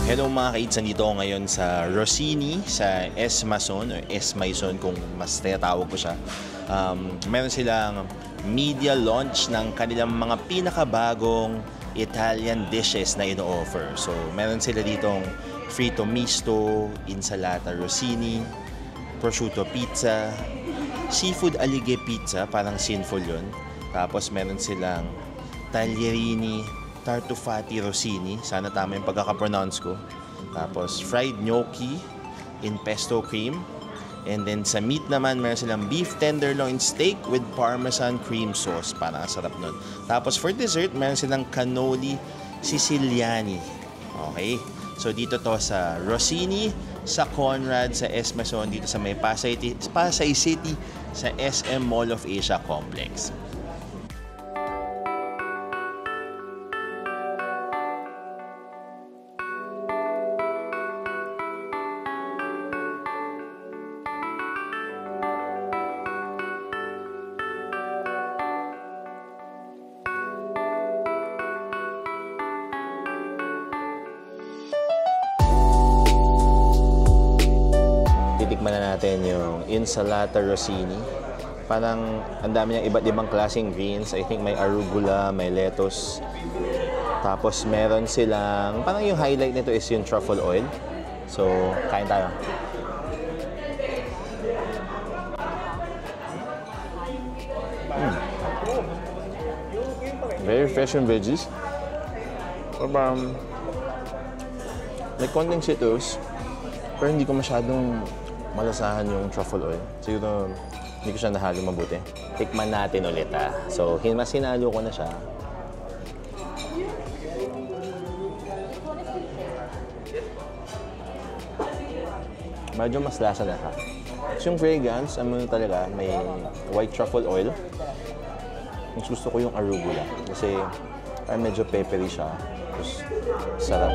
Hello mga kaids, nandito ako ngayon sa Rossini, sa S. Maison, o S. Maison kung mas tinatawag ko siya. Meron silang media launch ng kanilang mga pinakabagong Italian dishes na ino-offer. So, meron sila ditong Fritto Misto, Insalata Rossini, Prosciutto Pizza, Seafood Alighe Pizza, parang sinful yun. Tapos meron silang Taglierini, Tartufati Rossini, sana tama yung pagkakapronounce ko. Tapos fried gnocchi in pesto cream. And then sa meat naman, meron silang beef tenderloin steak with parmesan cream sauce. Parang sarap nun. Tapos for dessert, meron silang cannoli Siciliani. Okay? So dito to sa Rossini, sa Conrad, sa S. Maison, dito sa may Pasay City, sa SM Mall of Asia Complex. Titikman na natin yung Insalata Rossini. Parang ang dami niyang iba't ibang klaseng greens. I think may arugula, may lettuce. Tapos meron silang, parang yung highlight nito is yung truffle oil. So, kain tayo. Very fresh yung veggies. May konting citrus, pero hindi ko masyadong malasahan yung truffle oil. Siguro, hindi ko siya nahalo mabuti. Tikman natin ulit So, mas hinalo ko na siya. Medyo mas lasa na siya. So, yung fragrance, talaga, may white truffle oil. Mas gusto ko yung arugula. Kasi, medyo peppery siya. Tapos, sarap.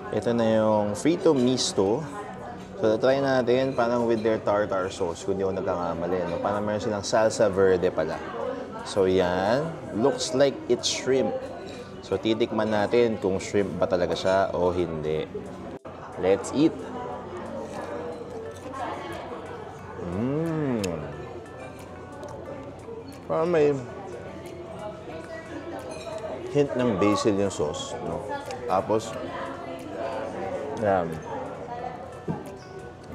Ito na yung Fritto Misto. So, try natin parang with their tartar sauce, kung di ako nagkakamali. No? Parang meron silang salsa verde pala. So, yan. Looks like it's shrimp. So, titikman natin kung shrimp ba talaga siya o hindi. Let's eat! Parang may hint ng basil yung sauce. No? Tapos,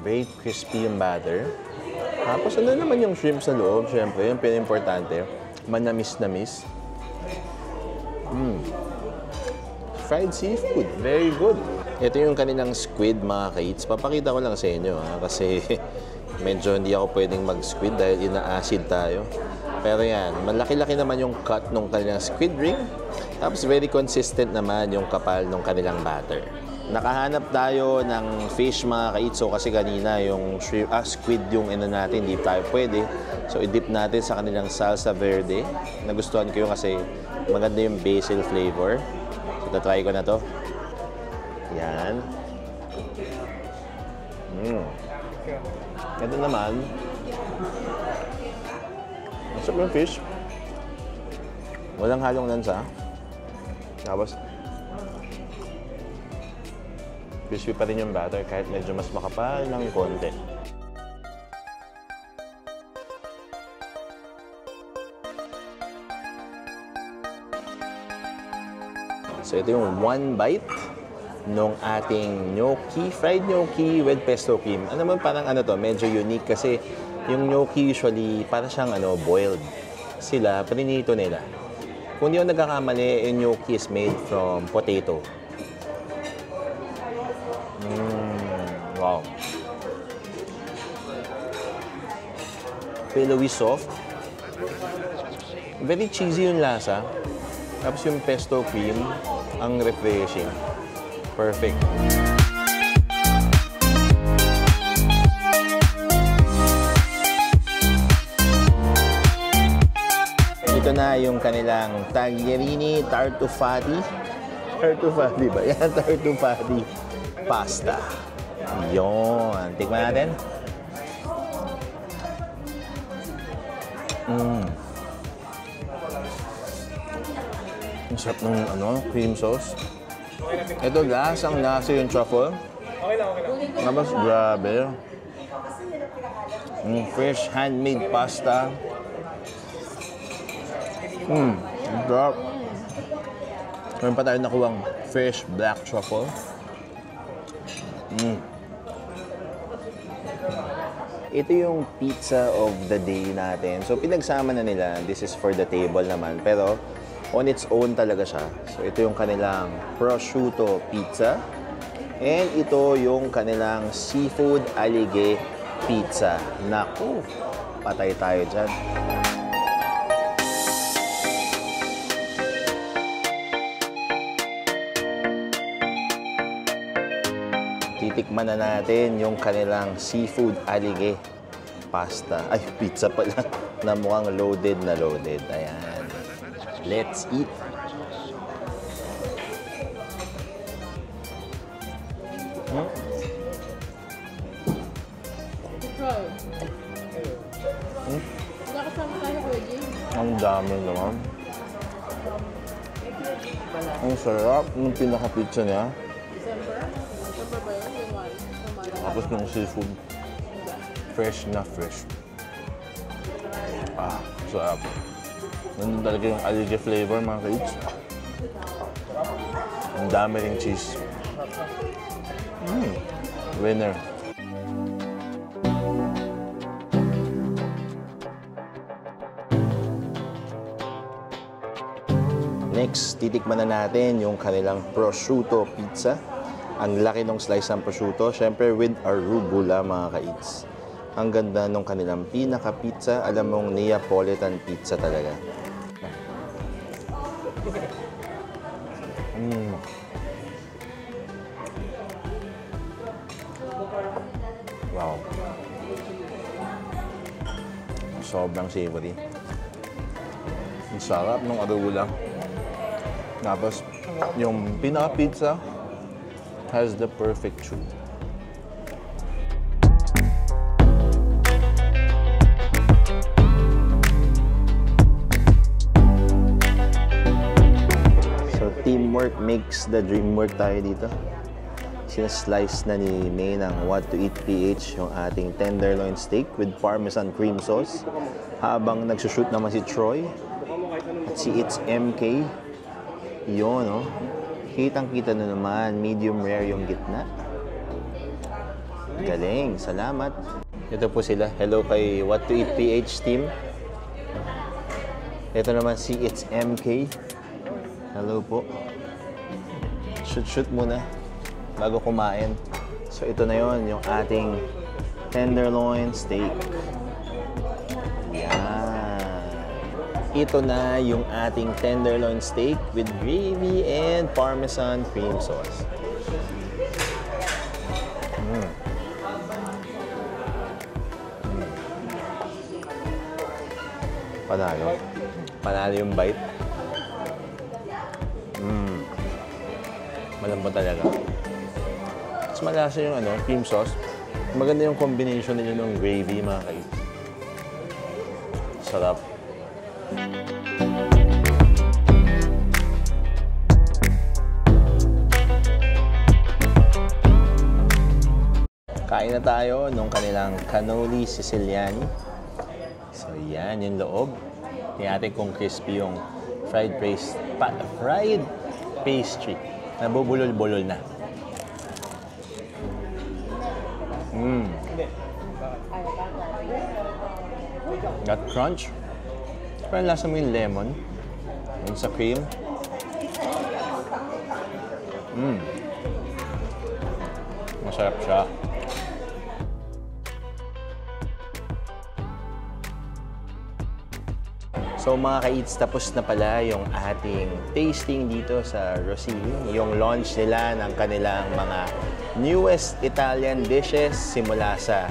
very crispy yung batter. Tapos ano naman yung shrimp sa loob? Siyempre, yung pinaka-importante, manamis-namis. Fried seafood. Very good. Ito yung kanilang squid, mga kaids. Papakita ko lang sa inyo, kasi medyo hindi ako pwedeng mag-squid dahil ina-acid tayo. Pero yan, malaki-laki naman yung cut ng kanilang squid ring. Tapos very consistent naman yung kapal ng kanilang batter. Nakahanap tayo ng fish, mga kaitso, kasi kanina yung squid yung natin, hindi tayo pwede. So, i-dip natin sa kanilang salsa verde. Nagustuhan ko yung kasi maganda yung basil flavor. So, tatry ko na to. Yan. Ito naman. Masarap yung fish. Walang halong lansa. Tapos, crispy pa rin yung batter kahit medyo mas makapal ng konti. So ito yung one bite nung ating gnocchi, fried gnocchi with pesto cream. Ano naman parang medyo unique kasi yung gnocchi usually para siyang boiled. Sila, prinito nila. Kung di ako nagkakamali, yung gnocchi is made from potato. Wow. Pillowy soft. Very cheesy yung lasa. Tapos yung pesto cream, ang refreshing. Perfect. Ito na yung kanilang Taglierini Tartufati. Tartufati ba? Yan, Tartufati pasta. Yun. Tikman natin. Ang sarap ng cream sauce. Ito, lasang-lasa yung truffle. Tapos, grabe. Fresh handmade pasta. Ang sarap. Meron pa tayo nakuwang fresh black truffle. Ito yung pizza of the day natin. So, pinagsama na nila. This is for the table naman. Pero, on its own talaga siya. So, ito yung kanilang prosciutto pizza. And ito yung kanilang seafood alige pizza. Naku, patay tayo dyan. Titikman na natin yung kanilang seafood alige pasta. Ay, pizza pala na mukhang loaded na loaded. Ayan. Let's eat. Ang dami naman. Ang sarap ng pinaka-pizza niya. Tapos yung seafood. Fresh na fresh. Sarap. Nandun talaga yung alige flavor, mga ka-eats. Ang dami ring cheese. Winner. Next, titikman na natin yung kanilang prosciutto pizza. Ang laki ng slice ng prosciutto, syempre with arugula, mga ka-eats. Ang ganda ng kanilang pinaka-pizza. Alam mong Neapolitan pizza talaga. Wow. Sobrang savory. Ang sarap ng arugula. Tapos, yung pinaka-pizza has the perfect chew. So, teamwork makes the dream work tayo dito. Sinaslice na ni May ng What to Eat PH yung ating tenderloin steak with Parmesan cream sauce. Habang nagsushoot naman si Troy at si It's MK. Yun, no? Kitang-kita na naman, medium rare yung gitna. Galing, salamat. Ito po sila. Hello kay What to Eat PH team. Ito naman si It's MK. Hello po. Shoot muna bago kumain. So ito na yon, yung ating tenderloin steak. Yan. Ito na yung ating tenderloin steak with gravy and Parmesan cream sauce. Panalo. Panalo yung bite. Malambot talaga. Mas malasa yung cream sauce. Maganda yung combination nila ng gravy, mga kaibigan. Sarap. Kain na tayo nung kanilang cannoli Siciliani. So yan, yung loob. Tingnan natin kung crispy yung fried pastry. Nabubulol-bulol na. Got crunch. Parang lasa mo yung lemon. Yung sa cream. Masarap siya. So mga ka-eats, tapos na pala yung ating tasting dito sa Rossini. Yung launch nila ng kanilang mga newest Italian dishes simula sa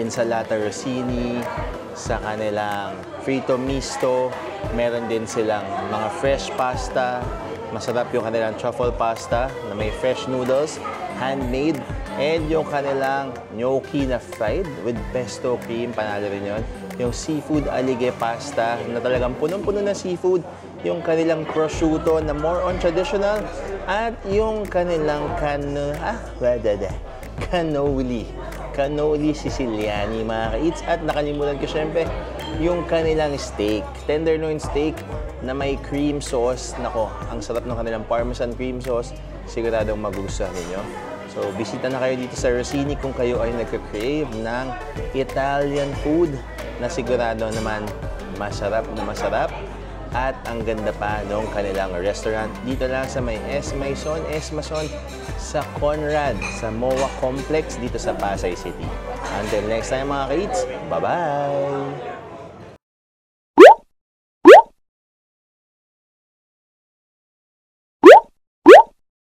Insalata Rossini, sa kanilang Frito Misto. Meron din silang mga fresh pasta. Masarap yung kanilang truffle pasta na may fresh noodles, handmade. And yung kanilang gnocchi na fried with pesto cream, panalo rin yun. Yung seafood alige pasta na talagang punong-puno na seafood. Yung kanilang prosciutto na more on traditional. At yung kanilang cannoli. Cannoli Siciliani, mga ka-eats. At nakalimutan ko syempre, yung kanilang steak. Tenderloin steak na may cream sauce. Nako, ang sarap ng kanilang Parmesan cream sauce. Siguradong magugustuhan ninyo. So, bisita na kayo dito sa Rossini kung kayo ay nagka-crave ng Italian food na sigurado naman masarap na masarap. At ang ganda pa ng kanilang restaurant dito lang sa may S. Mason sa Conrad, sa MOA Complex dito sa Pasay City. Until next time mga ka-eats, bye-bye!